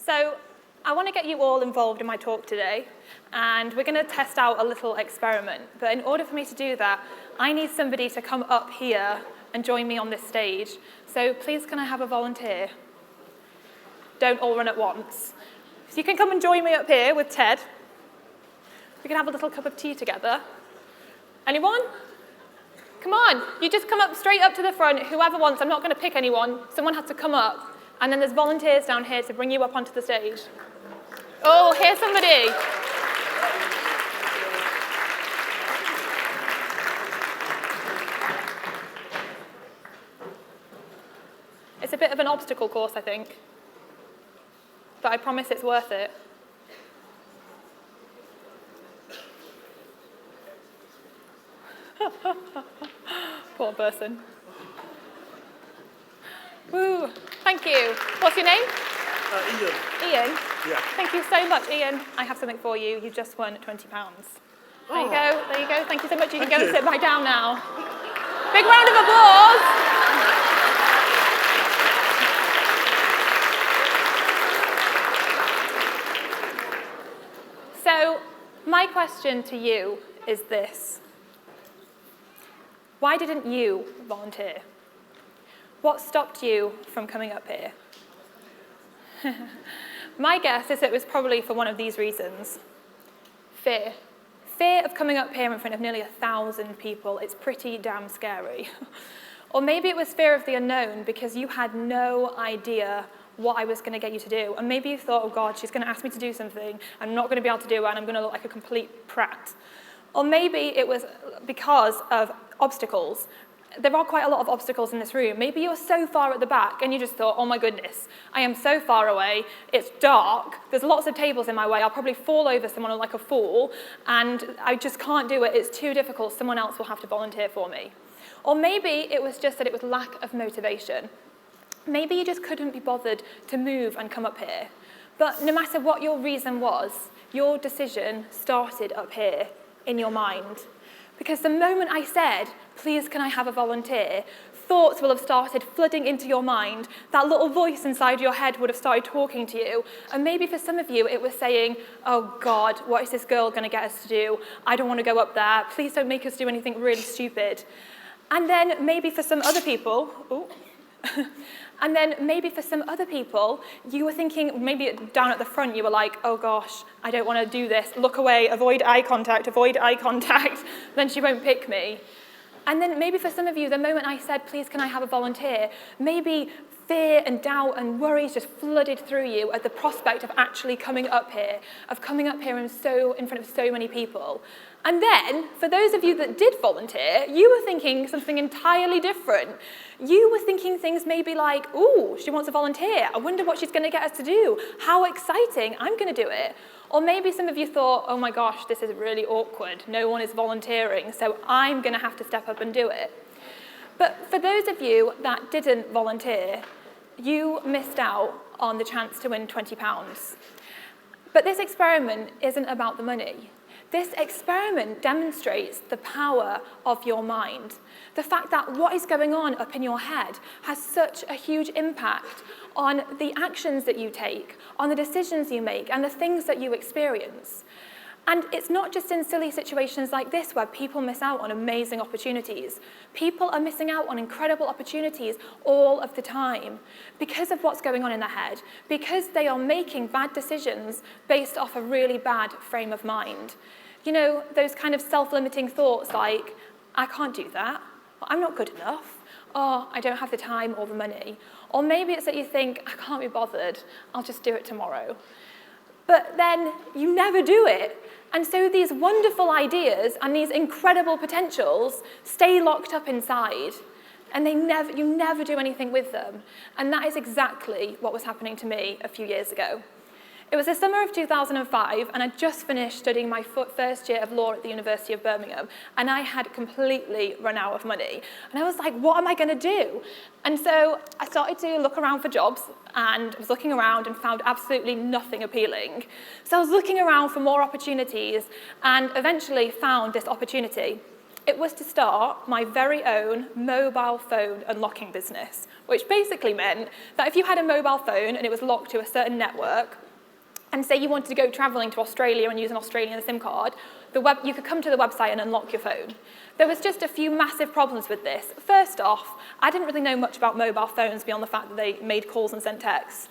So I want to get you all involved in my talk today, and we're going to test out a little experiment. But in order for me to do that, I need somebody to come up here and join me on this stage. So please, can I have a volunteer? Don't all run at once. So you can come and join me up here with Ted. We can have a little cup of tea together. Anyone? Come on, you just come up straight up to the front. Whoever wants, I'm not going to pick anyone. Someone has to come up. And then there's volunteers down here to bring you up onto the stage. Oh, here's somebody. It's a bit of an obstacle course, I think. But I promise it's worth it. Poor person. Woo, thank you. What's your name? Ian. Ian? Yeah. Thank you so much, Ian. I have something for you. You just won £20. There you go, there you go. Thank you so much. You can go and sit back down now. Big round of applause. So, my question to you is this. Why didn't you volunteer? What stopped you from coming up here? My guess is it was probably for one of these reasons. Fear. Fear of coming up here in front of nearly 1,000 people. It's pretty damn scary. Or maybe it was fear of the unknown because you had no idea what I was going to get you to do. And maybe you thought, oh God, she's going to ask me to do something. I'm not going to be able to do it, and I'm going to look like a complete prat. Or maybe it was because of obstacles. There are quite a lot of obstacles in this room. Maybe you're so far at the back and you just thought, oh my goodness, I am so far away, it's dark, there's lots of tables in my way, I'll probably fall over someone like a fool, and I just can't do it, it's too difficult, someone else will have to volunteer for me. Or maybe it was just that it was lack of motivation. Maybe you just couldn't be bothered to move and come up here. But no matter what your reason was, your decision started up here in your mind. Because the moment I said, please can I have a volunteer, thoughts will have started flooding into your mind. That little voice inside your head would have started talking to you. And maybe for some of you, it was saying, oh God, what is this girl going to get us to do? I don't want to go up there. Please don't make us do anything really stupid. And then maybe for some other people, you were thinking, maybe down at the front, you were like, oh gosh, I don't want to do this. Look away, avoid eye contact. Then she won't pick me. And then maybe for some of you, the moment I said, please can I have a volunteer, maybe fear and doubt and worries just flooded through you at the prospect of actually coming up here, in front of so many people. And then, for those of you that did volunteer, you were thinking something entirely different. You were thinking things maybe like, ooh, she wants to volunteer. I wonder what she's going to get us to do. How exciting, I'm going to do it. Or maybe some of you thought, oh my gosh, this is really awkward. No one is volunteering, so I'm going to have to step up and do it. But for those of you that didn't volunteer, you missed out on the chance to win £20. But this experiment isn't about the money. This experiment demonstrates the power of your mind. The fact that what is going on up in your head has such a huge impact on the actions that you take, on the decisions you make, and the things that you experience. And it's not just in silly situations like this where people miss out on amazing opportunities. People are missing out on incredible opportunities all of the time because of what's going on in their head, because they are making bad decisions based off a really bad frame of mind. You know, those kind of self-limiting thoughts like, I can't do that, or I'm not good enough, or I don't have the time or the money. Or maybe it's that you think, I can't be bothered, I'll just do it tomorrow. But then you never do it. And so these wonderful ideas and these incredible potentials stay locked up inside, and you never do anything with them. And that is exactly what was happening to me a few years ago. It was the summer of 2005, and I'd just finished studying my first year of law at the University of Birmingham, and I had completely run out of money. And I was like, what am I going to do? And so I started to look around for jobs, and was looking around and found absolutely nothing appealing. So I was looking around for more opportunities, and eventually found this opportunity. It was to start my very own mobile phone unlocking business, which basically meant that if you had a mobile phone and it was locked to a certain network, and say you wanted to go traveling to Australia and use an Australian SIM card, you could come to the website and unlock your phone. There was just a few massive problems with this. First off, I didn't really know much about mobile phones beyond the fact that they made calls and sent texts,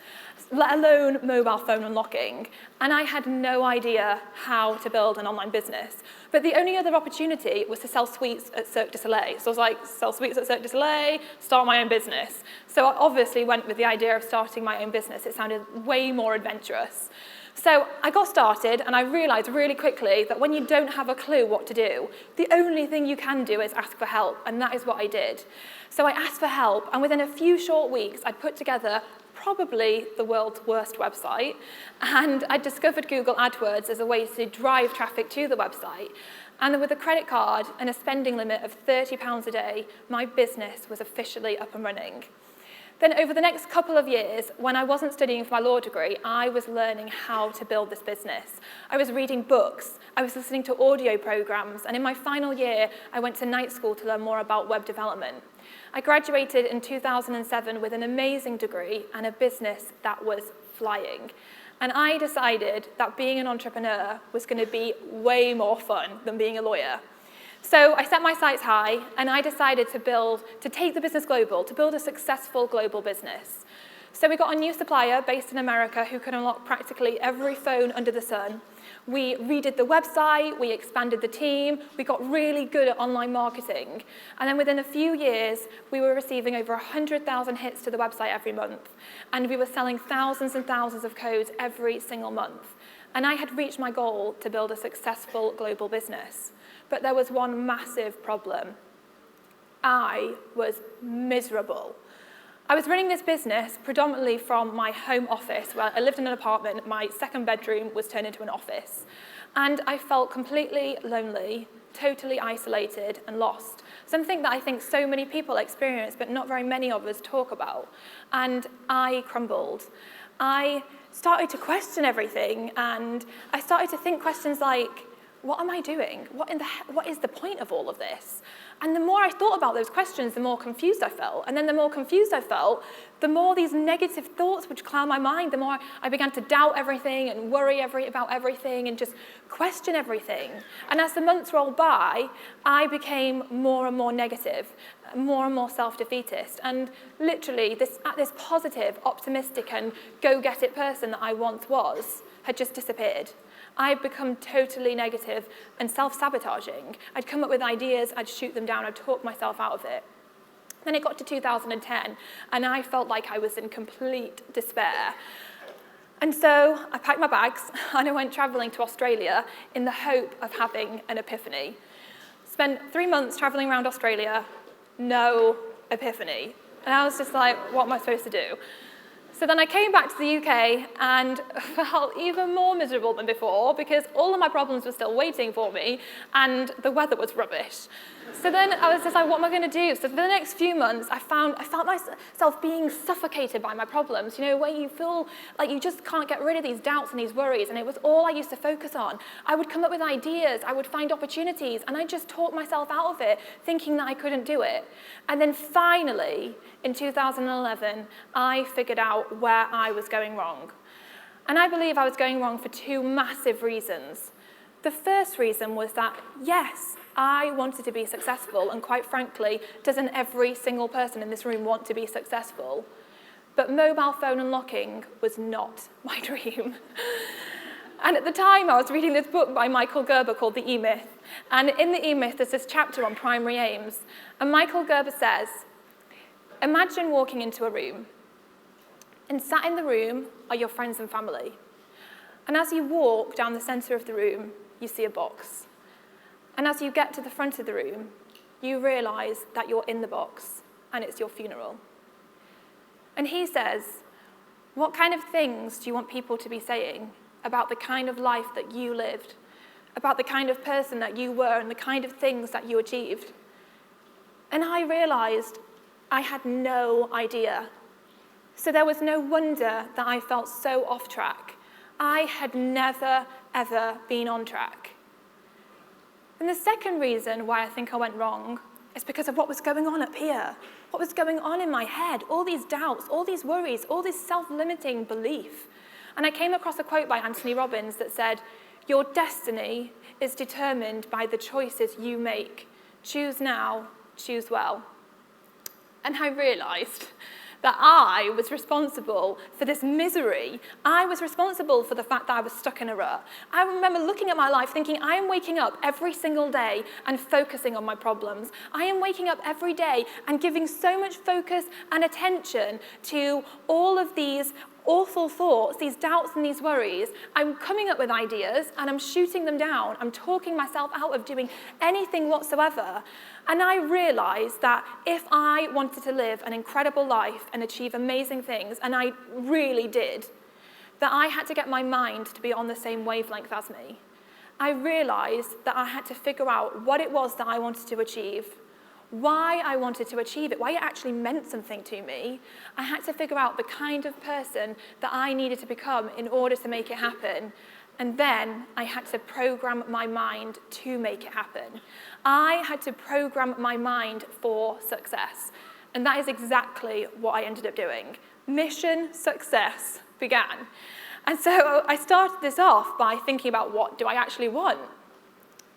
let alone mobile phone unlocking. And I had no idea how to build an online business. But the only other opportunity was to sell sweets at Cirque du Soleil. So I was like, sell sweets at Cirque du Soleil, start my own business. So I obviously went with the idea of starting my own business. It sounded way more adventurous. So I got started, and I realized really quickly that when you don't have a clue what to do, the only thing you can do is ask for help, and that is what I did. So I asked for help, and within a few short weeks, I'd put together probably the world's worst website, and I discovered Google AdWords as a way to drive traffic to the website. And then with a credit card and a spending limit of £30 a day, my business was officially up and running. Then over the next couple of years, when I wasn't studying for my law degree, I was learning how to build this business. I was reading books, I was listening to audio programs, and in my final year, I went to night school to learn more about web development. I graduated in 2007 with an amazing degree and a business that was flying. And I decided that being an entrepreneur was going to be way more fun than being a lawyer. So I set my sights high, and I decided to take the business global, to build a successful global business. So we got a new supplier based in America who could unlock practically every phone under the sun. We redid the website, we expanded the team, we got really good at online marketing. And then within a few years, we were receiving over 100,000 hits to the website every month. And we were selling thousands and thousands of codes every single month. And I had reached my goal to build a successful global business. But there was one massive problem. I was miserable. I was running this business predominantly from my home office, where I lived in an apartment. My second bedroom was turned into an office. And I felt completely lonely, totally isolated and lost. Something that I think so many people experience, but not very many of us talk about. And I crumbled. I started to question everything, and I started to think questions like, what am I doing? What is the point of all of this? And the more I thought about those questions, the more confused I felt. And then the more confused I felt, the more these negative thoughts would cloud my mind, the more I began to doubt everything and worry about everything and just question everything. And as the months rolled by, I became more and more negative, more and more self-defeatist. And literally, this positive, optimistic, and go-get-it person that I once was had just disappeared. I'd become totally negative and self-sabotaging. I'd come up with ideas, I'd shoot them down, I'd talk myself out of it. Then it got to 2010, and I felt like I was in complete despair. And so I packed my bags, and I went traveling to Australia in the hope of having an epiphany. Spent 3 months traveling around Australia, no epiphany. And I was just like, what am I supposed to do? So then I came back to the UK and felt even more miserable than before because all of my problems were still waiting for me and the weather was rubbish. So then I was just like, what am I going to do? So for the next few months, I felt myself being suffocated by my problems, where you feel like you just can't get rid of these doubts and these worries, and it was all I used to focus on. I would come up with ideas, I would find opportunities, and I just talked myself out of it, thinking that I couldn't do it. And then finally, in 2011, I figured out where I was going wrong. And I believe I was going wrong for two massive reasons. The first reason was that, yes, I wanted to be successful, and quite frankly, doesn't every single person in this room want to be successful? But mobile phone unlocking was not my dream. And at the time, I was reading this book by Michael Gerber called The E-Myth. And in The E-Myth, there's this chapter on primary aims. And Michael Gerber says, imagine walking into a room, and sat in the room are your friends and family. And as you walk down the center of the room, you see a box. And as you get to the front of the room, you realize that you're in the box, and it's your funeral. And he says, what kind of things do you want people to be saying about the kind of life that you lived, about the kind of person that you were, and the kind of things that you achieved? And I realized I had no idea. So there was no wonder that I felt so off track. I had never, ever been on track. And the second reason why I think I went wrong is because of what was going on up here. What was going on in my head, all these doubts, all these worries, all this self-limiting belief. And I came across a quote by Anthony Robbins that said, "Your destiny is determined by the choices you make. Choose now, choose well." And I realized that I was responsible for this misery. I was responsible for the fact that I was stuck in a rut. I remember looking at my life thinking, I am waking up every single day and focusing on my problems. I am waking up every day and giving so much focus and attention to all of these awful thoughts, these doubts and these worries. I'm coming up with ideas and I'm shooting them down. I'm talking myself out of doing anything whatsoever. And I realized that if I wanted to live an incredible life and achieve amazing things, and I really did, that I had to get my mind to be on the same wavelength as me. I realized that I had to figure out what it was that I wanted to achieve, why I wanted to achieve it, why it actually meant something to me. I had to figure out the kind of person that I needed to become in order to make it happen. And then I had to program my mind to make it happen. I had to program my mind for success. And that is exactly what I ended up doing. Mission success began. And so I started this off by thinking about, what do I actually want?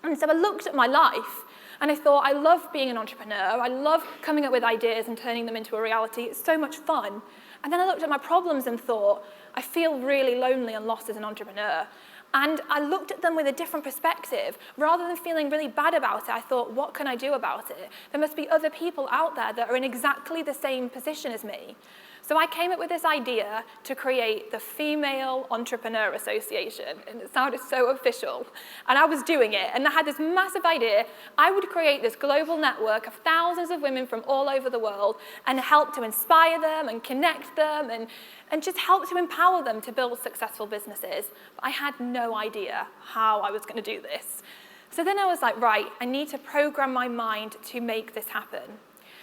And so I looked at my life and I thought, I love being an entrepreneur. I love coming up with ideas and turning them into a reality. It's so much fun. And then I looked at my problems and thought, I feel really lonely and lost as an entrepreneur. And I looked at them with a different perspective. Rather than feeling really bad about it, I thought, what can I do about it? There must be other people out there that are in exactly the same position as me. So I came up with this idea to create the Female Entrepreneur Association, and it sounded so official. And I was doing it, and I had this massive idea. I would create this global network of thousands of women from all over the world and help to inspire them and connect them and just help to empower them to build successful businesses. But I had no idea how I was going to do this. So then I was like, right, I need to program my mind to make this happen.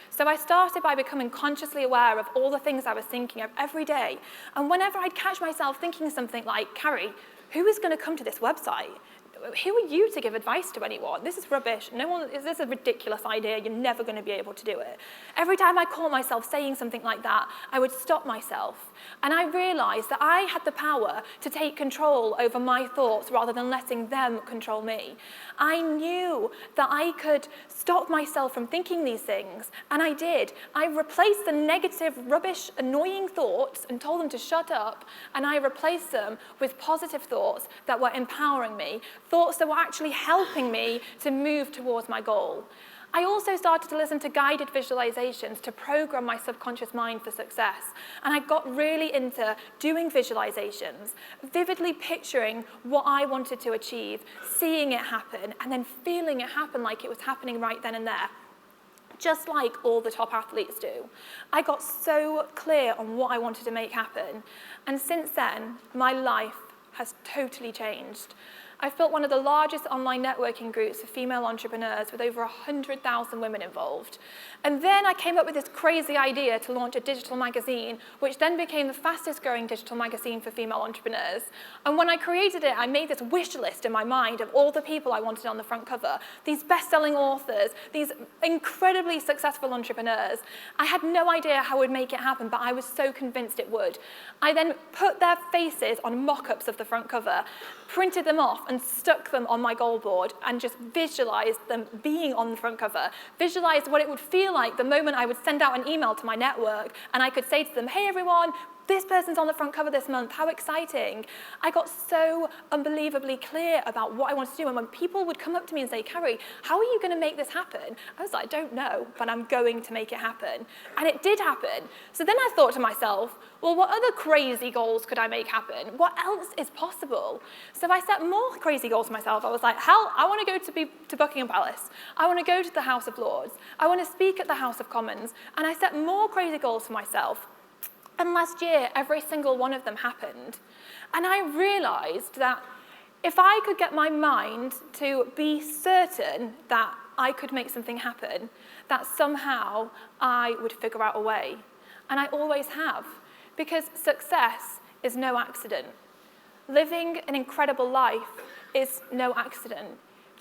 So I started by becoming consciously aware of all the things I was thinking of every day. And whenever I'd catch myself thinking something like, Carrie, who is going to come to this website? Who are you to give advice to anyone? This is rubbish. This is a ridiculous idea. You're never going to be able to do it. Every time I caught myself saying something like that, I would stop myself. And I realized that I had the power to take control over my thoughts rather than letting them control me. I knew that I could stop myself from thinking these things, and I did. I replaced the negative, rubbish, annoying thoughts and told them to shut up, and I replaced them with positive thoughts that were empowering me, thoughts that were actually helping me to move towards my goal. I also started to listen to guided visualizations to program my subconscious mind for success. And I got really into doing visualizations, vividly picturing what I wanted to achieve, seeing it happen, and then feeling it happen like it was happening right then and there, just like all the top athletes do. I got so clear on what I wanted to make happen. And since then, my life has totally changed. I've built one of the largest online networking groups for female entrepreneurs with over 100,000 women involved. And then I came up with this crazy idea to launch a digital magazine, which then became the fastest growing digital magazine for female entrepreneurs. And when I created it, I made this wish list in my mind of all the people I wanted on the front cover, these best-selling authors, these incredibly successful entrepreneurs. I had no idea how I would make it happen, but I was so convinced it would. I then put their faces on mock-ups of the front cover, printed them off, and stuck them on my goal board and just visualized them being on the front cover, visualized what it would feel like the moment I would send out an email to my network and I could say to them, hey everyone, this person's on the front cover this month, how exciting. I got so unbelievably clear about what I wanted to do, and when people would come up to me and say, Carrie, how are you going to make this happen? I was like, I don't know, but I'm going to make it happen. And it did happen. So then I thought to myself, well, what other crazy goals could I make happen? What else is possible? So I set more crazy goals for myself. I was like, hell, I want to go to Buckingham Palace. I want to go to the House of Lords. I want to speak at the House of Commons. And I set more crazy goals for myself. And last year, every single one of them happened. And I realized that if I could get my mind to be certain that I could make something happen, that somehow I would figure out a way. And I always have, because success is no accident. Living an incredible life is no accident.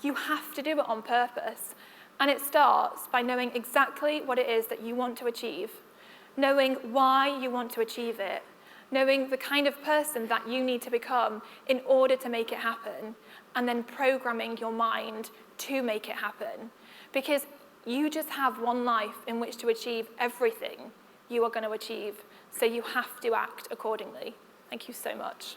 You have to do it on purpose. And it starts by knowing exactly what it is that you want to achieve, knowing why you want to achieve it, knowing the kind of person that you need to become in order to make it happen, and then programming your mind to make it happen. Because you just have one life in which to achieve everything you are going to achieve, so you have to act accordingly. Thank you so much.